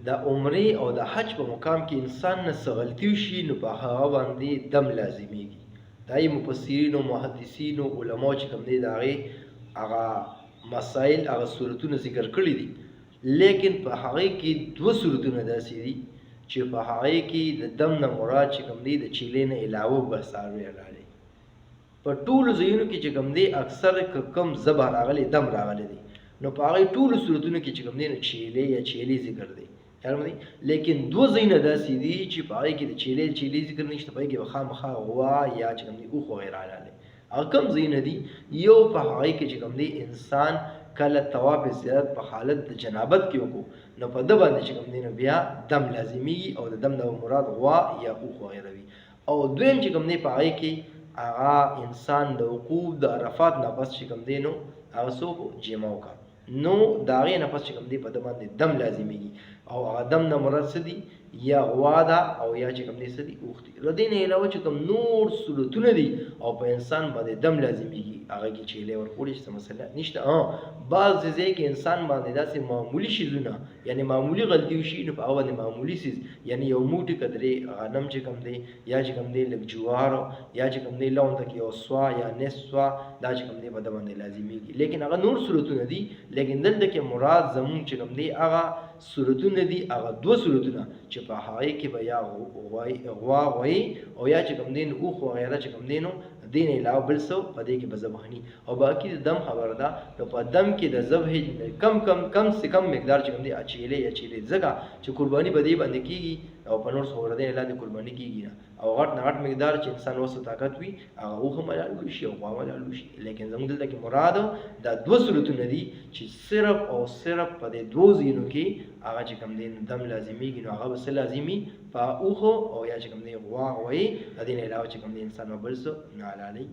د عمرې او د حج په مقام کې انسان نه څه غلطي وشي نو په هغه باندې دم لازمیږي. دا یې مفسرینو محدثینو علماو چې کوم دی د هغې هغه مسایل هغه صورتونه ذکر کړي دي، لیکن په هغې کې دوه صورتونه داسې دي چې په هغې کې د دم نه مراد چې کوم دی د چیلې نه علاوه بس څاروی راغلی. په ټولو ځایونو کې چې کوم دی اکثر که کم ذبح راغلی دم راغلی دی، نو په هغې ټولو صورتونو کې چې کوم دی نو چیلې یا چیلې ذکر دی. لیکن دوه ځایونه داسې دي چې په هغې کې د چیلې ذکر نشته، په هغې کې به خامخا غوا یا چې کوم دی اوښ وغیره راغلی. هغه کوم ځایونه دي؟ یو په هغې کې چې کوم دی انسان کله طواف زیارت په حالت د جنابت کې وکړو نو په ده باندې چې کوم دی نو بیا دم لازمیږي او د دم نه مراد غوا یا اوښ وغیره وي. او دویم چې کوم دی په هغې کې هغه انسان د وقوف د عرفات نه پس چې کوم دی نو هغه څوک جمع وکړه نو د هغې نه پس چې کوم دی په ده باندې دم لازمیږي او هغه دم نه مراد څه دي؟ یا غوا ده او یا چې کوم دی څه دي؟ اوښ دي. له دې نه علاوه چې کوم نور صورتونه دي او په انسان باندې دم لازمیږي هغه کې چیلې ورکولی څه مسله نشته. بعض ځای کې انسان باندې داسې معمولي شیزونه یعنې معمولي غلطي وشي نو په هغه باندې معمولي څیز یعنې یو موټي قدرې غنم چې کوم دی یا چې کوم دی لږ جوار یا چې کوم دی لون ته کې یو سوا یا نصف سوا دا چې کوم دی په ده باندې لازمیږي. لیکن هغه نور صورتونه دي، لیکن دلته کې مراد زمونږ چې کوم دی هغه صورتونه دي، هغه دوه صورتونه چې په هغې کې به یا غوا غوایي او یا چې کوم دی نو اوښ وغیره چې کوم دی نو دې نه علاوه بل څه په دې کې به ذبح ني. او باقي د دم خبره ده نو په دم کې د ذبح کم سے کم مقدار چې کوم دی چیلې یا چیلې ځکه چې قرباني به دې باندې کېږي او په نور څه ورته لاندې قرباني کېږي نه، او غټ نه غټ مقدار چې انسان وسه طاقت وي هغه اوښ هم حلال شي او غوا هم حلال شي. لیکن زموږ دلته کې مراد دا دوه صورتونه دي چې صرف او صرف په دې دوه ځایونو کې هغه چې کوم دی دم لازمیږي نو هغه به څه لازمي؟ په اوښو او یا چې کوم دی غوا غوایي، د دې نه علاوه چې کوم دی انسان به بل څه نه حلالوي.